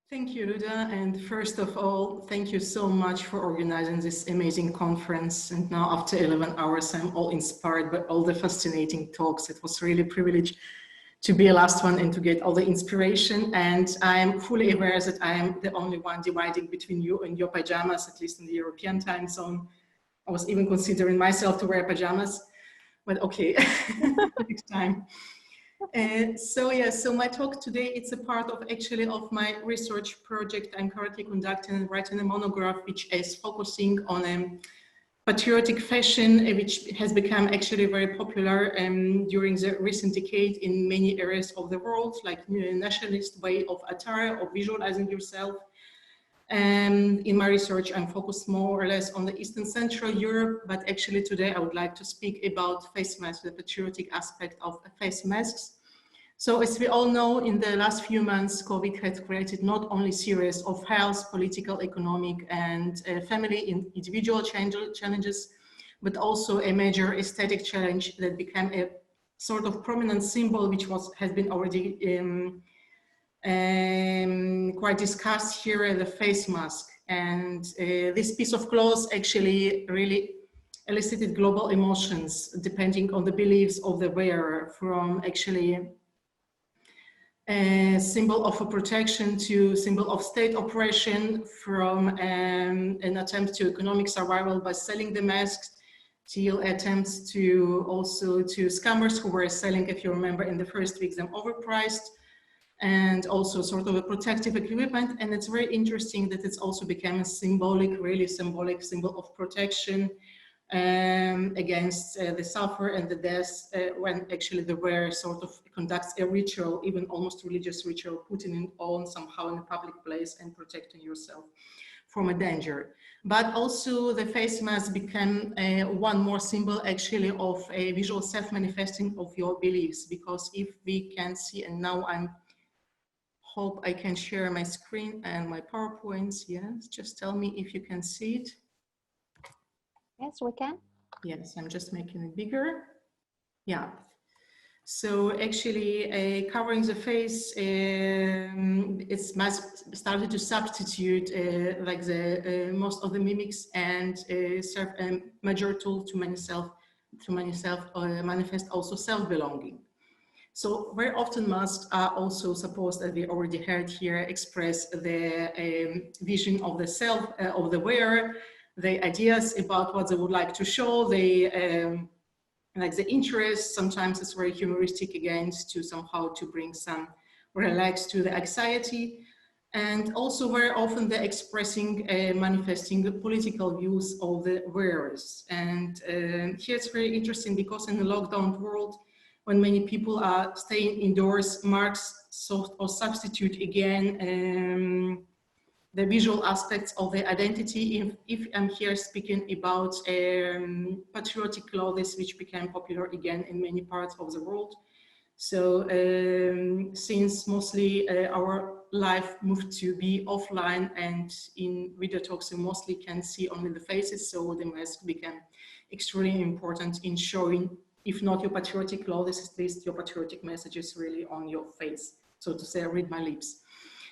Thank you, Luda. And first of all, thank you so much for organizing this amazing conference. And now after 11 hours, I'm all inspired by all the fascinating talks. It was really a privilege to be the last one and to get all the inspiration. And I'm fully aware that I am the only one dividing between you and your pajamas, at least in the European time zone. I was even considering myself to wear pajamas, but okay, next time. So my talk today, it's a part of my research project I'm currently conducting and writing a monograph which is focusing on a patriotic fashion, which has become actually very popular during the recent decade in many areas of the world, like nationalist way of attire or visualizing yourself. And in my research, I'm focused more or less on the Eastern Central Europe, but actually today I would like to speak about face masks, the patriotic aspect of face masks. So as we all know, in the last few months, COVID has created not only a series of health, political, economic, and family individual challenges, but also a major aesthetic challenge that became a sort of prominent symbol, which has been already quite discussed here, the face mask. And this piece of cloth actually really elicited global emotions, depending on the beliefs of the wearer, from actually a symbol of a protection to symbol of state oppression, from an attempt to economic survival by selling the masks, till attempts to also to scammers who were selling, if you remember, in the first weeks, them overpriced, and also sort of a protective equipment. And it's very interesting that it's also become a symbolic, really symbolic symbol of protection against the suffer and the death when actually the wearer sort of conducts a ritual, even almost religious ritual, putting it on somehow in a public place and protecting yourself from a danger. But also the face mask became one more symbol actually of a visual self-manifesting of your beliefs, because if we can see, and now hope I can share my screen and my PowerPoints. Yes, just tell me if you can see it. Yes, we can. Yes, I'm just making it bigger. Yeah. So actually covering the face, it's started to substitute like the most of the mimics and serve a major tool to manifest also self-belonging. So very often masks are also supposed, as we already heard here, express the vision of the self, of the wearer, the ideas about what they would like to show, like the interest. Sometimes it's very humoristic again to somehow to bring some relax to the anxiety. And also very often they're expressing, manifesting the political views of the wearers. And here it's very interesting because in the lockdown world, when many people are staying indoors, marks or substitute again the visual aspects of the identity. If I'm here speaking about patriotic clothes, which became popular again in many parts of the world. So since mostly our life moved to be offline and in video talks, you mostly can see only the faces. So the mask became extremely important in showing, if not your patriotic clothes, at least your patriotic messages really on your face. So to say, read my lips.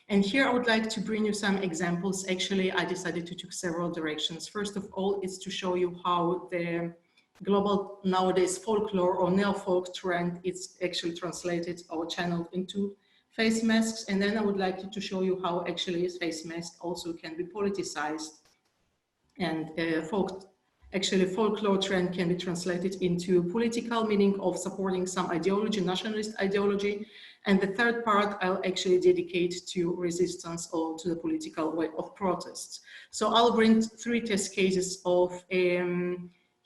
And here I would like to bring you some examples. Actually, I decided to take several directions. First of all, is to show you how the global nowadays folklore or neo-folk trend is actually translated or channeled into face masks. And then I would like to show you how actually face masks also can be politicized, and folklore trend can be translated into political meaning of supporting some ideology, nationalist ideology. And the third part I'll actually dedicate to resistance or to the political way of protests. So I'll bring three test cases of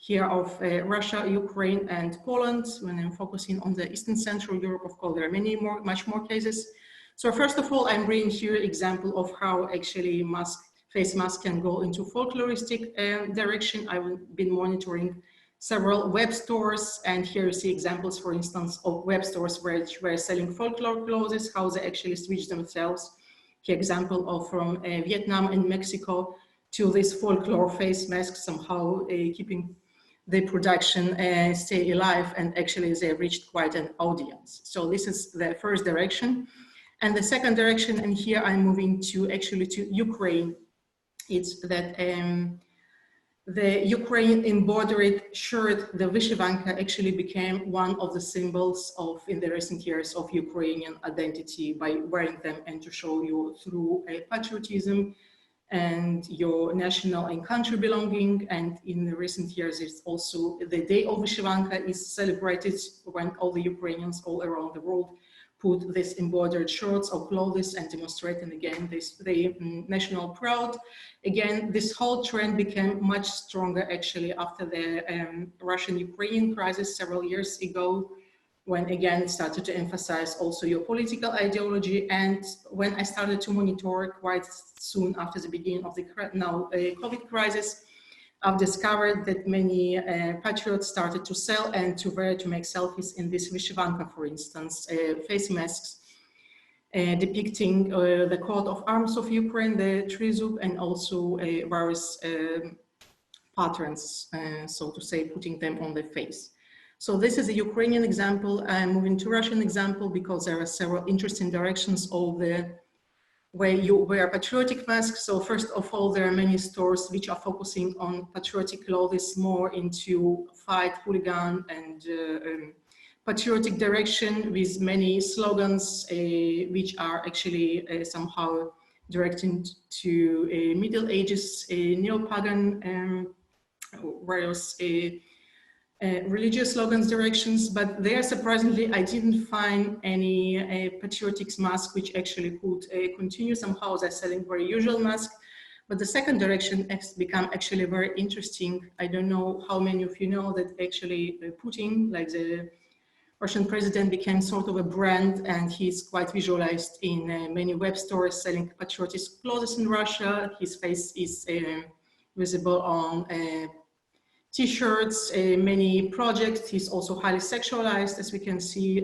Russia, Ukraine, and Poland. When I'm focusing on the Eastern Central Europe, of course, there are much more cases. So first of all, I'm bringing here an example of how actually face mask can go into folkloristic direction. I've been monitoring several web stores, and here you see examples, for instance, of web stores which were selling folklore clothes, how they actually switched themselves. Here example of from Vietnam and Mexico to this folklore face mask, somehow keeping the production stay alive, and actually they reached quite an audience. So this is the first direction. And the second direction, and here I'm moving to actually to Ukraine, it's that the Ukraine embroidered shirt, the vyshyvanka, actually became one of the symbols of, in the recent years, of Ukrainian identity by wearing them and to show you through patriotism and your national and country belonging. And in the recent years, it's also the day of vyshyvanka is celebrated when all the Ukrainians all around the world put these embroidered shirts or clothes and demonstrating again this the national pride. Again, this whole trend became much stronger actually after the Russian-Ukrainian crisis several years ago, when again it started to emphasize also your political ideology. And when I started to monitor quite soon after the beginning of the COVID crisis, I've discovered that many patriots started to sell and to wear, to make selfies in this vyshyvanka, for instance, face masks depicting the coat of arms of Ukraine, the trizub, and also various patterns, so to say, putting them on the face. So this is a Ukrainian example. I'm moving to Russian example because there are several interesting directions of the way you wear patriotic masks. So first of all, there are many stores which are focusing on patriotic clothes more into fight, hooligan, and patriotic direction, with many slogans which are actually somehow directed to Middle Ages, neo-pagan, various religious slogans directions. But there, surprisingly, I didn't find any patriotic mask which actually could continue. Somehow they're selling very usual mask. But the second direction has become actually very interesting. I don't know how many of you know that actually Putin, like the Russian president, became sort of a brand, and he's quite visualized in many web stores selling patriotic clothes in Russia. His face is visible on T-shirts, many projects. He's also highly sexualized, as we can see.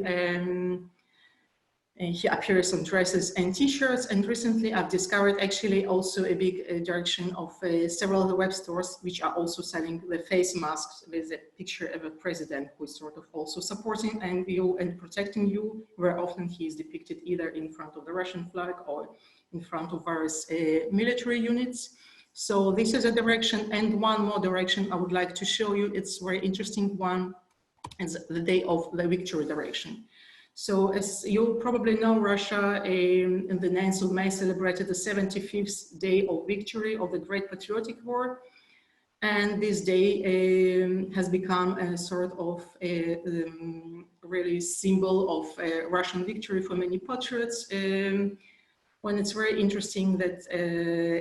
He appears on dresses and T-shirts. And recently I've discovered actually also a big direction of several of the web stores which are also selling the face masks with a picture of a president who is sort of also supporting you and protecting you. Very often he is depicted either in front of the Russian flag or in front of various military units. So this is a direction, and one more direction I would like to show you. It's a very interesting one. It's the day of the victory direction. So as you probably know, Russia in the 9th of May celebrated the 75th day of victory of the Great Patriotic War. And this day has become a sort of really symbol of Russian victory for many patriots. When it's very interesting that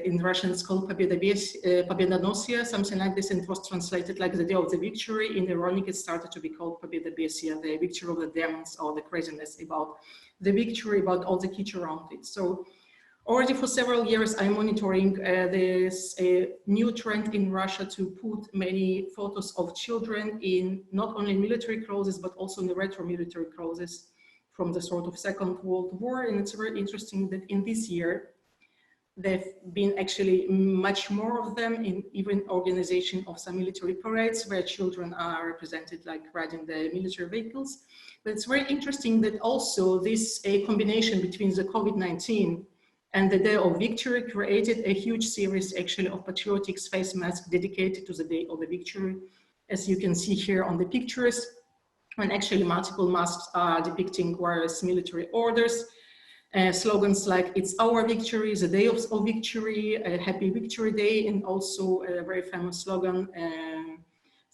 in Russian it's called Победоносие, something like this, and it was translated like the day of the victory. In Ironic, it started to be called Победобесие, the victory of the demons, or the craziness about the victory, about all the kitsch around it. So already for several years, I'm monitoring this new trend in Russia to put many photos of children in not only military clothes, but also in the retro military clothes from the sort of Second World War. And it's very interesting that in this year, there've been actually much more of them in even organization of some military parades where children are represented like riding the military vehicles. But it's very interesting that also this combination between the COVID-19 and the Day of Victory created a huge series actually of patriotic face masks dedicated to the Day of the Victory. As you can see here on the pictures, when actually multiple masks are depicting various military orders, slogans like "It's our victory," "The day of victory," "A happy victory day," and also a very famous slogan,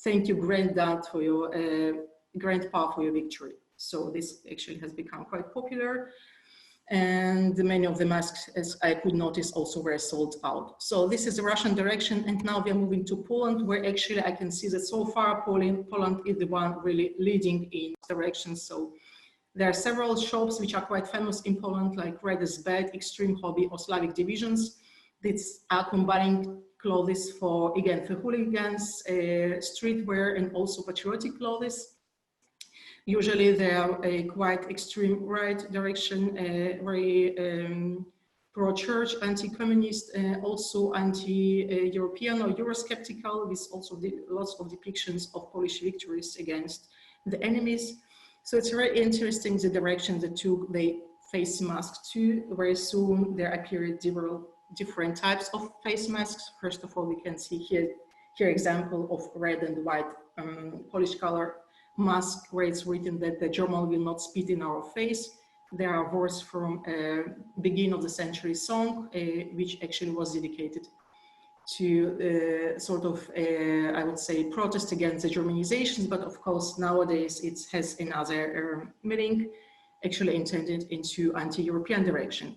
"Thank you, Granddad, for your Grandpa for your victory." So this actually has become quite popular. And many of the masks, as I could notice, also were sold out. So this is the Russian direction, and now we are moving to Poland, where actually I can see that so far Poland is the one really leading in direction. So there are several shops which are quite famous in Poland, like Red is Bad, Extreme Hobby, or Slavic Divisions. These are combining clothes for, again, for hooligans, streetwear, and also patriotic clothes. Usually they are a quite extreme right direction, very pro-church, anti-communist, also anti-European or Eurosceptical, with also lots of depictions of Polish victories against the enemies. So it's very interesting the direction they took. They face masks too. Very soon there appeared different types of face masks. First of all, we can see here example of red and white Polish color mask, where it's written that the German will not spit in our face. There are words from beginning of the century song, which actually was dedicated to sort of, I would say, protest against the Germanizations, but of course nowadays it has another meaning, actually intended into anti-European direction.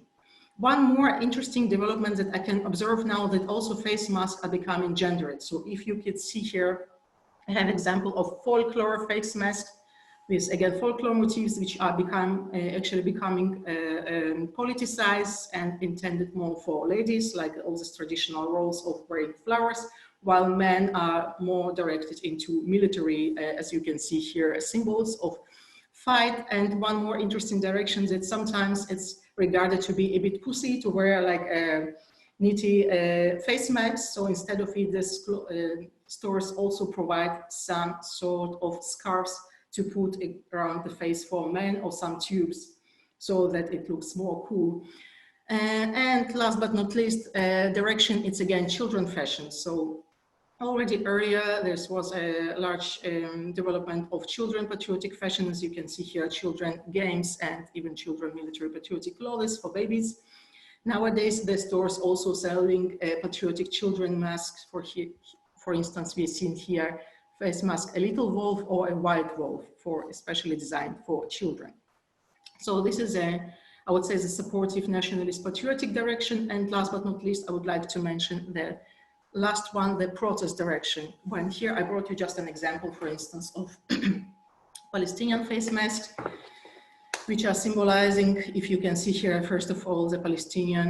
One more interesting development that I can observe now, that also face masks are becoming gendered. So if you could see here, I have an example of folklore face masks with, again, folklore motifs, which are actually becoming politicized and intended more for ladies, like all these traditional roles of wearing flowers, while men are more directed into military, as you can see here, symbols of fight. And one more interesting direction, that sometimes it's regarded to be a bit pussy to wear like a nitty face mask. So instead of it, the stores also provide some sort of scarves to put around the face for men, or some tubes, so that it looks more cool. And last but not least, direction, it's again children fashion. So already earlier, there was a large development of children patriotic fashion, as you can see here, children games and even children military patriotic clothes for babies. Nowadays, the stores also selling patriotic children masks. For instance, we've seen here face mask, a little wolf or a white wolf, for especially designed for children. So this is I would say, the supportive nationalist patriotic direction. And last but not least, I would like to mention the last one, the protest direction. When here I brought you just an example, for instance, of Palestinian face masks, which are symbolizing, if you can see here, first of all, the Palestinian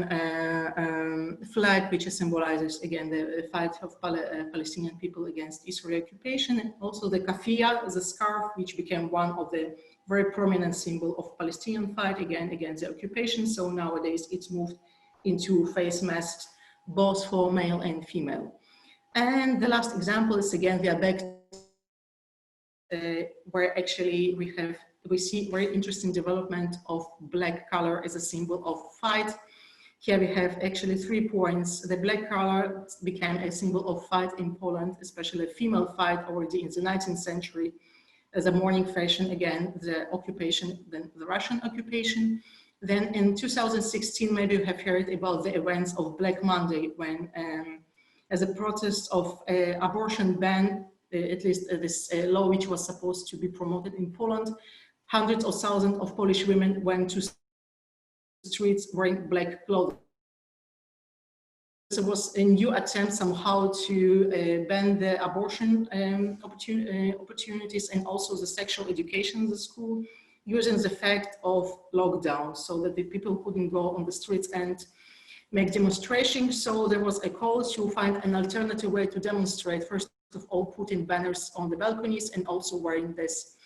flag, which symbolizes, again, the fight of Palestinian people against Israeli occupation, and also the kafia, the scarf, which became one of the very prominent symbol of Palestinian fight, again, against the occupation. So nowadays it's moved into face masks, both for male and female. And the last example is, again, we are back where actually we see very interesting development of black color as a symbol of fight. Here we have actually 3 points. The black color became a symbol of fight in Poland, especially female fight already in the 19th century, as a mourning fashion, again, the occupation, then the Russian occupation. Then in 2016, maybe you have heard about the events of Black Monday, when as a protest of abortion ban, at least this law which was supposed to be promoted in Poland, hundreds of thousands of Polish women went to streets wearing black clothing. It was a new attempt somehow to ban the abortion opportunities, and also the sexual education in the school, using the fact of lockdown, so that the people couldn't go on the streets and make demonstrations. So there was a call to find an alternative way to demonstrate. First of all, putting banners on the balconies, and also wearing this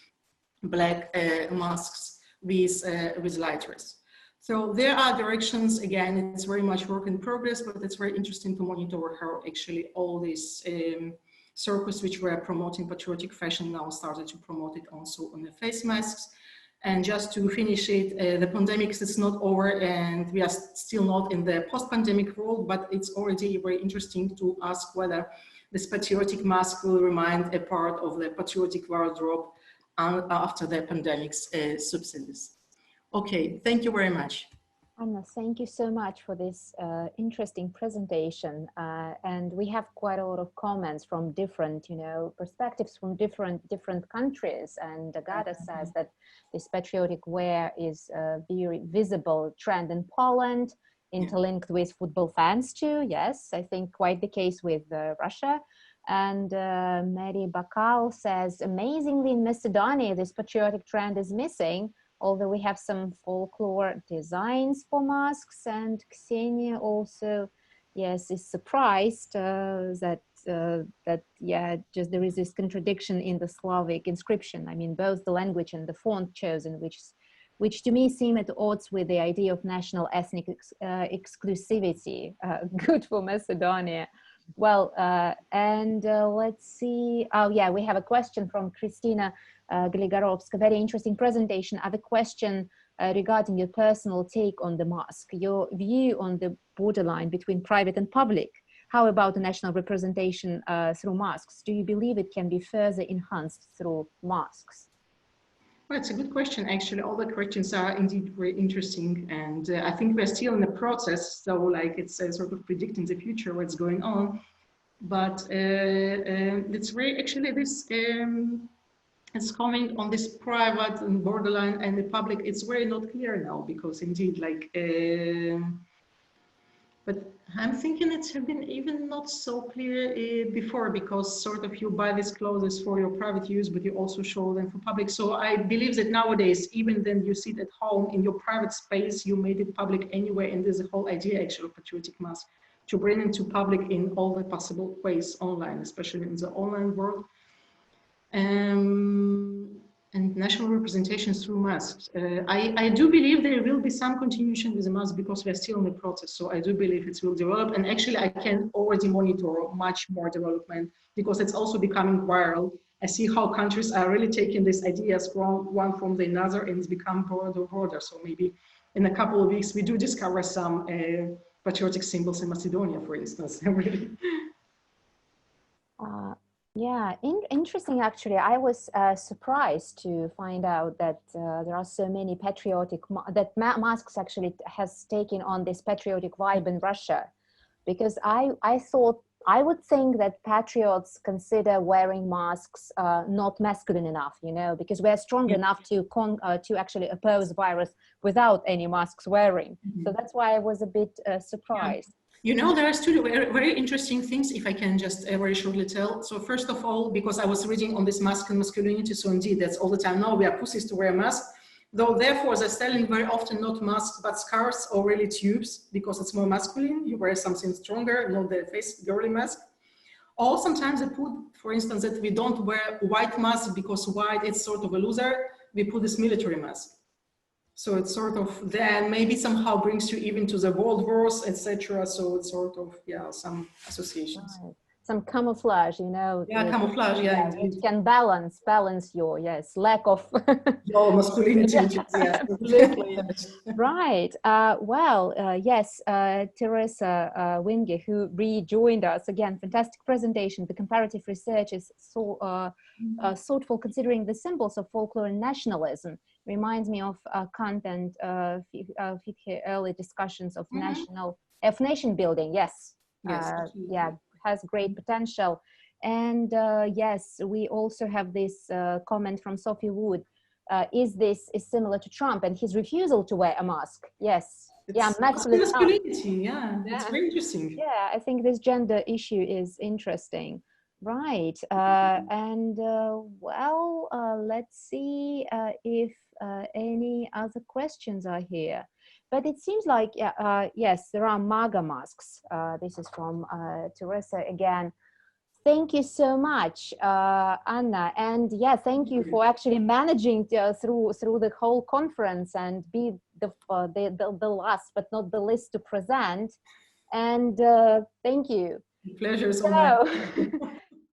black masks with lighters. So there are directions. Again, it's very much work in progress, but it's very interesting to monitor how actually all these circles which were promoting patriotic fashion now started to promote it also on the face masks. And just to finish it, the pandemic is not over, and we are still not in the post-pandemic world, but it's already very interesting to ask whether this patriotic mask will remain a part of the patriotic wardrobe after the pandemic's subsidies. Okay, thank you very much. Anna, thank you so much for this interesting presentation. And we have quite a lot of comments from different, perspectives from different countries. And Agata says that this patriotic wear is a very visible trend in Poland, interlinked with football fans too. Yes, I think quite the case with Russia. And Mary Bakal says, amazingly in Macedonia, this patriotic trend is missing, although we have some folklore designs for masks. And Ksenia also, yes, is surprised that just there is this contradiction in the Slavic inscription. I mean, both the language and the font chosen, which to me seem at odds with the idea of national ethnic exclusivity. Good for Macedonia. Well, let's see. Oh yeah, we have a question from Kristina Gligarovska. Very interesting presentation. I have a question regarding your personal take on the mask, your view on the borderline between private and public. How about the national representation through masks? Do you believe it can be further enhanced through masks? Well, it's a good question. Actually, all the questions are indeed very interesting, and I think we're still in the process. So, like, it's sort of predicting the future, what's going on. But it's very actually this. It's coming on this private and borderline and the public. It's very not clear now because indeed, like. But I'm thinking it's been even not so clear before, because sort of you buy these clothes for your private use, but you also show them for public. So I believe that nowadays, even then you sit at home in your private space, you made it public anyway. And there's a whole idea actually of patriotic mask to bring it to public in all the possible ways online, especially in the online world. And national representations through masks. I do believe there will be some continuation with the mask because we're still in the process. So I do believe it will develop. And actually, I can already monitor much more development because it's also becoming viral. I see how countries are really taking these ideas from one from the other, and it's become broader. So maybe in a couple of weeks, we do discover some patriotic symbols in Macedonia, for instance. Really. Yeah, interesting actually. I was surprised to find out that there are so many patriotic, masks actually has taken on this patriotic vibe in Russia. Because I thought, I would think that patriots consider wearing masks not masculine enough, you know, because we're strong enough to actually oppose virus without any masks wearing. So that's why I was a bit surprised. You know, there are two very interesting things, if I can just very shortly tell. So first of all, because I was reading on this mask and masculinity, so indeed, that's all the time now, we are pussies to wear a mask, though therefore they're selling very often not masks, but scarves or really tubes, because it's more masculine, you wear something stronger, not the face girly mask. Or sometimes they put, for instance, that we don't wear white mask because white is sort of a loser, we put this military mask. So it's sort of then maybe somehow brings you even to the world wars, etc. So it's sort of, yeah, some associations. Right. Some camouflage, you know. Yeah, camouflage, yeah. It can balance your, yes, lack of your masculinity. Yeah, absolutely. Right. Yes, Teresa Winge, who rejoined us again, fantastic presentation. The comparative research is so thoughtful, considering the symbols of folklore and nationalism. Reminds me of content early discussions of nation building. Yes. Yeah, has great potential. And yes, we also have this comment from Sophie Wood. Is similar to Trump and his refusal to wear a mask? Yes. It's masculinity. Yeah, it's very interesting. Yeah, I think this gender issue is interesting. Right. Let's see if any other questions are here. But it seems like, yes, there are MAGA masks. This is from Teresa again. Thank you so much, Anna. And yeah, thank you for actually managing through the whole conference and be the last but not the least to present. And thank you. The pleasure is all mine.